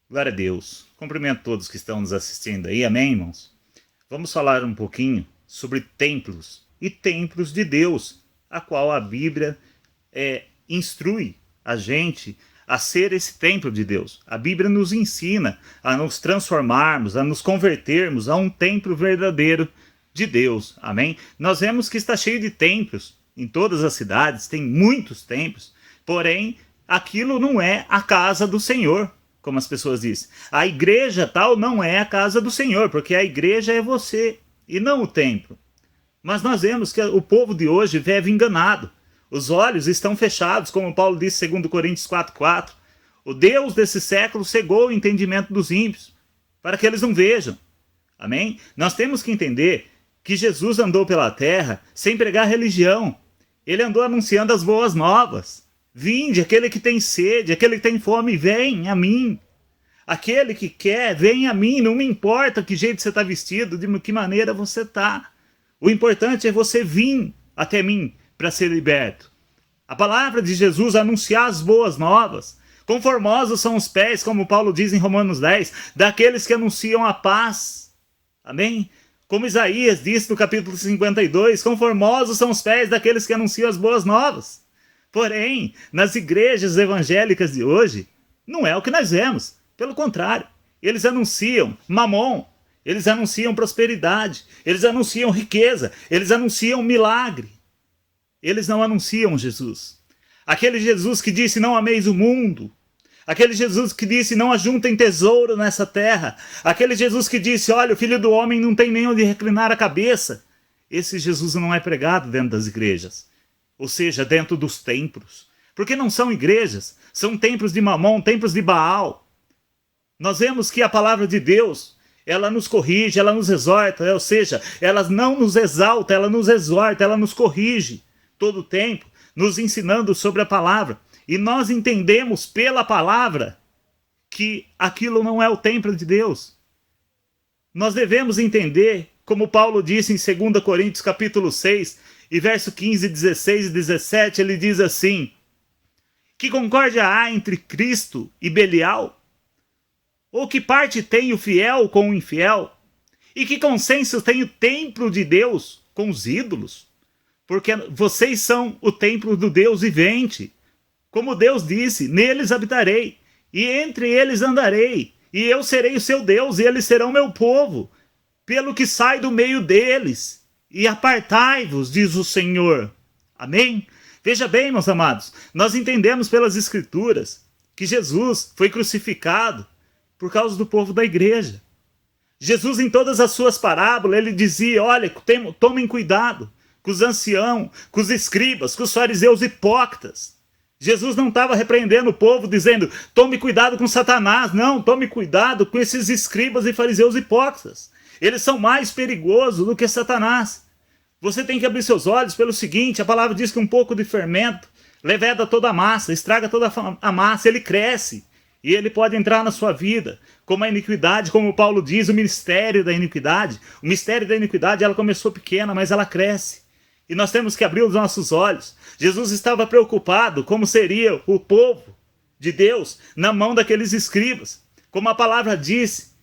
Glória a Deus. Cumprimento todos que estão nos assistindo aí, amém, irmãos? Vamos falar um pouquinho sobre templos e templos de Deus, a qual a Bíblia instrui a gente a ser esse templo de Deus. A Bíblia nos ensina a nos transformarmos, a nos convertermos a um templo verdadeiro de Deus, amém? Nós vemos que está cheio de templos em todas as cidades, tem muitos templos, porém, aquilo não é a casa do Senhor, como as pessoas dizem. A igreja tal não é a casa do Senhor, porque a igreja é você e não o templo. Mas nós vemos que o povo de hoje vive enganado. Os olhos estão fechados, como Paulo disse em 2 Coríntios 4,4. O Deus desse século cegou o entendimento dos ímpios, para que eles não vejam. Amém? Nós temos que entender que Jesus andou pela terra sem pregar religião. Ele andou anunciando as boas novas. Vinde, aquele que tem sede, aquele que tem fome, vem a mim. Aquele que quer, vem a mim. Não me importa que jeito você está vestido, de que maneira você está. O importante é você vir até mim para ser liberto. A palavra de Jesus anunciar as boas novas. Conformosos são os pés, como Paulo diz em Romanos 10, daqueles que anunciam a paz. Amém? Como Isaías disse no capítulo 52, conformosos são os pés daqueles que anunciam as boas novas. Porém, nas igrejas evangélicas de hoje, não é o que nós vemos. Pelo contrário, eles anunciam mamon, eles anunciam prosperidade, eles anunciam riqueza, eles anunciam milagre. Eles não anunciam Jesus. Aquele Jesus que disse, não ameis o mundo. Aquele Jesus que disse, não ajuntem tesouro nessa terra. Aquele Jesus que disse, olha, o Filho do Homem não tem nem onde reclinar a cabeça. Esse Jesus não é pregado dentro das igrejas. Ou seja, dentro dos templos. Porque não são igrejas, são templos de Mamon, templos de Baal. Nós vemos que a palavra de Deus, ela nos corrige, ela nos exorta, ou seja, ela não nos exalta, ela nos exorta, ela nos corrige todo o tempo, nos ensinando sobre a palavra. E nós entendemos pela palavra que aquilo não é o templo de Deus. Nós devemos entender, como Paulo disse em 2 Coríntios capítulo 6, e verso 15, 16 e 17, ele diz assim: que concórdia há entre Cristo e Belial? Ou que parte tem o fiel com o infiel? E que consenso tem o templo de Deus com os ídolos? Porque vocês são o templo do Deus vivente. Como Deus disse, neles habitarei, e entre eles andarei, e eu serei o seu Deus, e eles serão meu povo, pelo que sai do meio deles, e apartai-vos, diz o Senhor. Amém? Veja bem, meus amados, nós entendemos pelas Escrituras que Jesus foi crucificado por causa do povo da igreja. Jesus, em todas as suas parábolas, ele dizia, olha, tomem cuidado com os anciãos, com os escribas, com os fariseus hipócritas. Jesus não estava repreendendo o povo, dizendo, tome cuidado com Satanás. Não, tome cuidado com esses escribas e fariseus hipócritas. Eles são mais perigosos do que Satanás. Você tem que abrir seus olhos pelo seguinte, a palavra diz que um pouco de fermento leveda toda a massa, estraga toda a massa, ele cresce. E ele pode entrar na sua vida, como a iniquidade, como Paulo diz, o mistério da iniquidade. O mistério da iniquidade, ela começou pequena, mas ela cresce. E nós temos que abrir os nossos olhos. Jesus estava preocupado como seria o povo de Deus na mão daqueles escribas. Como a palavra diz,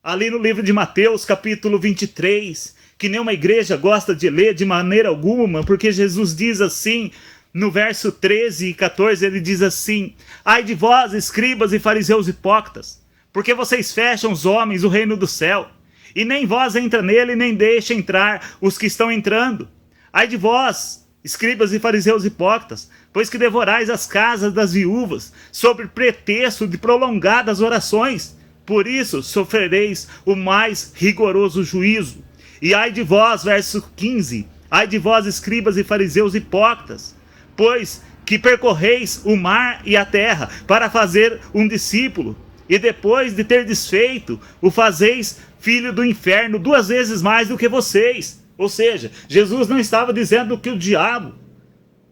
ali no livro de Mateus, capítulo 23, que nenhuma igreja gosta de ler de maneira alguma, porque Jesus diz assim, no verso 13 e 14, ele diz assim, ai de vós, escribas e fariseus hipócritas, porque vocês fecham os homens o reino do céu, e nem vós entra nele, nem deixa entrar os que estão entrando. Ai de vós, escribas e fariseus hipócritas, pois que devorais as casas das viúvas, sob pretexto de prolongadas orações. Por isso sofrereis o mais rigoroso juízo. E ai de vós, verso 15, ai de vós, escribas e fariseus hipócritas, pois que percorreis o mar e a terra para fazer um discípulo, e depois de ter desfeito, o fazeis filho do inferno 2 vezes mais do que vocês. Ou seja, Jesus não estava dizendo que o diabo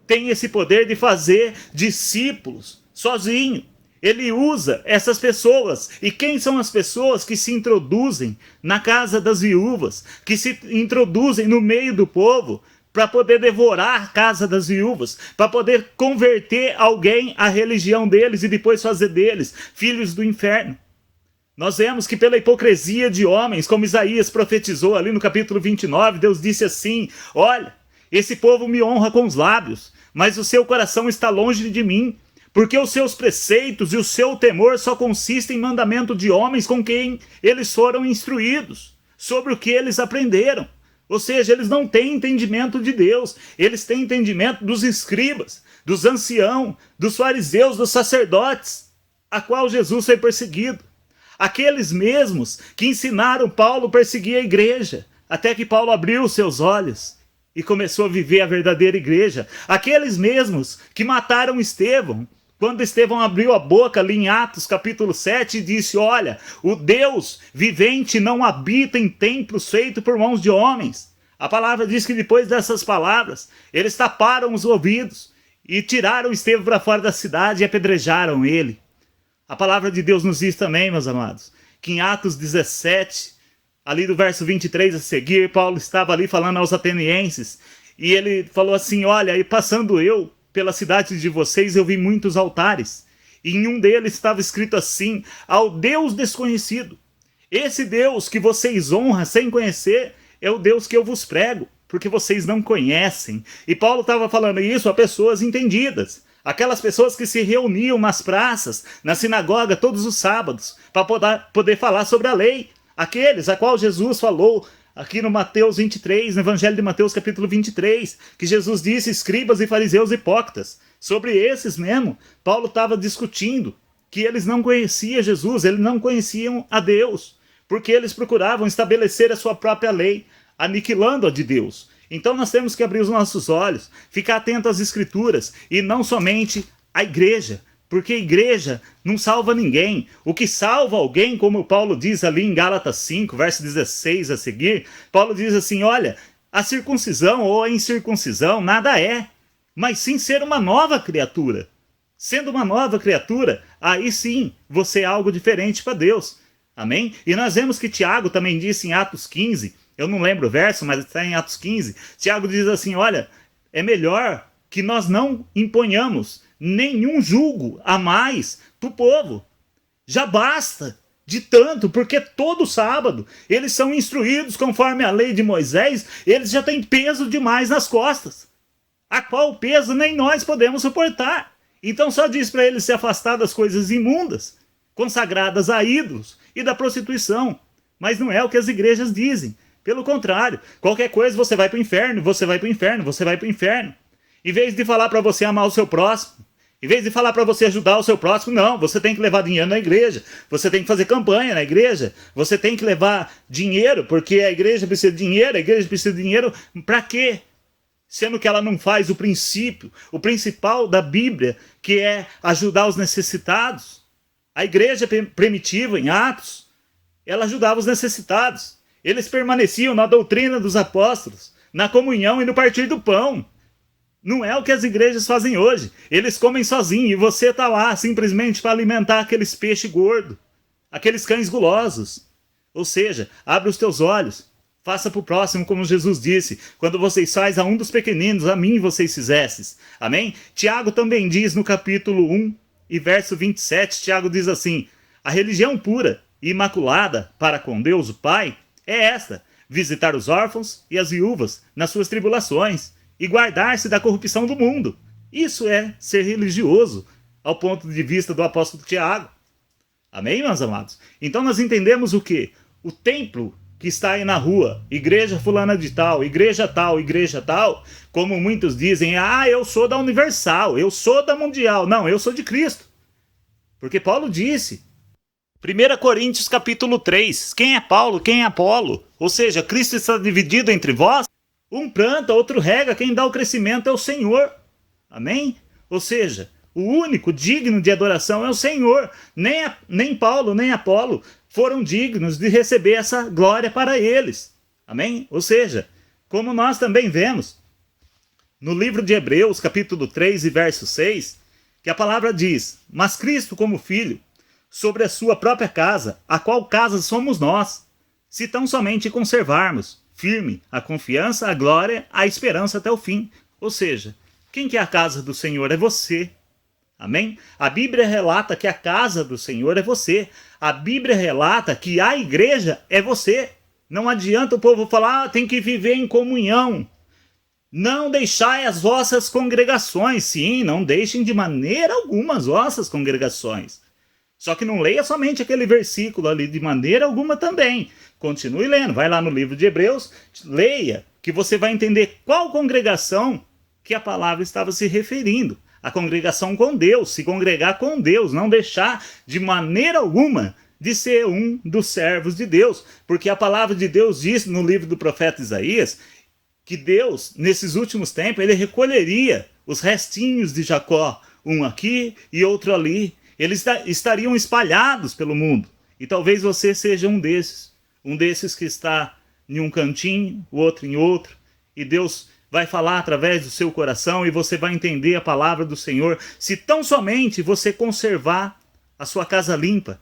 tem esse poder de fazer discípulos sozinho. Ele usa essas pessoas. E quem são as pessoas que se introduzem na casa das viúvas, que se introduzem no meio do povo para poder devorar a casa das viúvas, para poder converter alguém à religião deles e depois fazer deles filhos do inferno. Nós vemos que pela hipocrisia de homens, como Isaías profetizou ali no capítulo 29, Deus disse assim: olha, esse povo me honra com os lábios, mas o seu coração está longe de mim, porque os seus preceitos e o seu temor só consistem em mandamento de homens com quem eles foram instruídos, sobre o que eles aprenderam. Ou seja, eles não têm entendimento de Deus, eles têm entendimento dos escribas, dos anciãos, dos fariseus, dos sacerdotes, a qual Jesus foi perseguido. Aqueles mesmos que ensinaram Paulo a perseguir a igreja, até que Paulo abriu os seus olhos e começou a viver a verdadeira igreja. Aqueles mesmos que mataram Estevão, quando Estevão abriu a boca ali em Atos capítulo 7 e disse: olha, o Deus vivente não habita em templos feitos por mãos de homens. A palavra diz que depois dessas palavras, eles taparam os ouvidos e tiraram Estevão para fora da cidade e apedrejaram ele. A palavra de Deus nos diz também, meus amados, que em Atos 17, ali do verso 23 a seguir, Paulo estava ali falando aos atenienses, e ele falou assim: olha, e passando eu pela cidade de vocês, eu vi muitos altares, e em um deles estava escrito assim: ao Deus desconhecido. Esse Deus que vocês honram sem conhecer é o Deus que eu vos prego, porque vocês não conhecem. E Paulo estava falando isso a pessoas entendidas, aquelas pessoas que se reuniam nas praças, na sinagoga, todos os sábados, para poder falar sobre a lei. Aqueles a qual Jesus falou aqui no Mateus 23, no Evangelho de Mateus capítulo 23, que Jesus disse: escribas e fariseus hipócritas. Sobre esses mesmo, Paulo estava discutindo que eles não conheciam Jesus, eles não conheciam a Deus, porque eles procuravam estabelecer a sua própria lei, aniquilando a de Deus. Então nós temos que abrir os nossos olhos, ficar atento às escrituras e não somente à igreja, porque a igreja não salva ninguém. O que salva alguém, como Paulo diz ali em Gálatas 5, verso 16 a seguir, Paulo diz assim: olha, a circuncisão ou a incircuncisão nada é, mas sim ser uma nova criatura. Sendo uma nova criatura, aí sim você é algo diferente para Deus. Amém? E nós vemos que Tiago também disse em Atos 15, eu não lembro o verso, mas está em Atos 15, Tiago diz assim: olha, é melhor que nós não imponhamos nenhum julgo a mais para o povo. Já basta de tanto, porque todo sábado eles são instruídos conforme a lei de Moisés, eles já têm peso demais nas costas, a qual peso nem nós podemos suportar. Então só diz para eles se afastar das coisas imundas, consagradas a ídolos e da prostituição. Mas não é o que as igrejas dizem. Pelo contrário, qualquer coisa você vai para o inferno, você vai para o inferno, você vai para o inferno. Em vez de falar para você amar o seu próximo, em vez de falar para você ajudar o seu próximo, não, você tem que levar dinheiro na igreja, você tem que fazer campanha na igreja, você tem que levar dinheiro, porque a igreja precisa de dinheiro, a igreja precisa de dinheiro para quê? Sendo que ela não faz o princípio, o principal da Bíblia, que é ajudar os necessitados. A igreja primitiva, em Atos, ela ajudava os necessitados. Eles permaneciam na doutrina dos apóstolos, na comunhão e no partir do pão. Não é o que as igrejas fazem hoje. Eles comem sozinhos e você está lá simplesmente para alimentar aqueles peixes gordos, aqueles cães gulosos. Ou seja, abre os teus olhos, faça para o próximo como Jesus disse: quando vocês fazem a um dos pequeninos, a mim vocês fizestes. Amém? Tiago também diz no capítulo 1 e verso 27, Tiago diz assim: a religião pura e imaculada para com Deus o Pai é esta: visitar os órfãos e as viúvas nas suas tribulações e guardar-se da corrupção do mundo. Isso é ser religioso, ao ponto de vista do apóstolo Tiago. Amém, meus amados? Então nós entendemos o quê? O templo que está aí na rua, igreja fulana de tal, igreja tal, como muitos dizem: ah, eu sou da Universal, eu sou da Mundial. Não, eu sou de Cristo. Porque Paulo disse, 1 Coríntios capítulo 3, quem é Paulo, quem é Apolo? Ou seja, Cristo está dividido entre vós? Um planta, outro rega, quem dá o crescimento é o Senhor. Amém? Ou seja, o único digno de adoração é o Senhor. Nem Paulo, nem Apolo foram dignos de receber essa glória para eles. Amém? Ou seja, como nós também vemos no livro de Hebreus, capítulo 3 e verso 6, que a palavra diz: mas Cristo como Filho, sobre a sua própria casa, a qual casa somos nós, se tão somente conservarmos firme, a confiança, a glória, a esperança até o fim. Ou seja, quem que é a casa do Senhor? É você. Amém? A Bíblia relata que a casa do Senhor é você. A Bíblia relata que a igreja é você. Não adianta o povo falar, tem que viver em comunhão. Não deixai as vossas congregações. Sim, não deixem de maneira alguma as vossas congregações. Só que não leia somente aquele versículo ali de maneira alguma também. Continue lendo. Vai lá no livro de Hebreus, leia, que você vai entender qual congregação que a palavra estava se referindo. A congregação com Deus, se congregar com Deus, não deixar de maneira alguma de ser um dos servos de Deus. Porque a palavra de Deus diz no livro do profeta Isaías que Deus, nesses últimos tempos, ele recolheria os restinhos de Jacó, um aqui e outro ali. Eles estariam espalhados pelo mundo. E talvez você seja um desses que está em um cantinho, o outro em outro, e Deus vai falar através do seu coração e você vai entender a palavra do Senhor, se tão somente você conservar a sua casa limpa.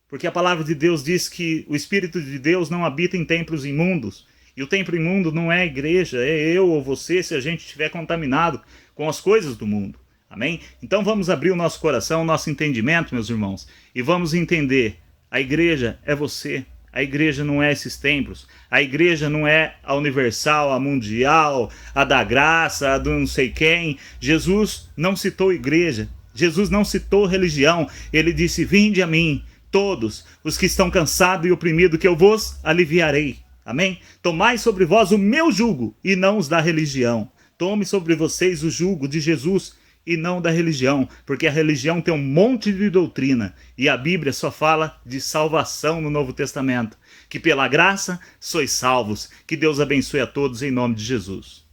Porque a palavra de Deus diz que o Espírito de Deus não habita em templos imundos. E o templo imundo não é a igreja, é eu ou você, se a gente estiver contaminado com as coisas do mundo. Amém? Então vamos abrir o nosso coração, o nosso entendimento, meus irmãos, e vamos entender, a igreja é você. A igreja não é esses templos. A igreja não é a universal, a mundial, a da graça, a do não sei quem. Jesus não citou igreja. Jesus não citou religião. Ele disse, vinde a mim, todos os que estão cansados e oprimidos, que eu vos aliviarei. Amém? Tomai sobre vós o meu jugo e não os da religião. Tome sobre vocês o jugo de Jesus e não da religião, porque a religião tem um monte de doutrina e a Bíblia só fala de salvação no Novo Testamento, que pela graça sois salvos. Que Deus abençoe a todos em nome de Jesus.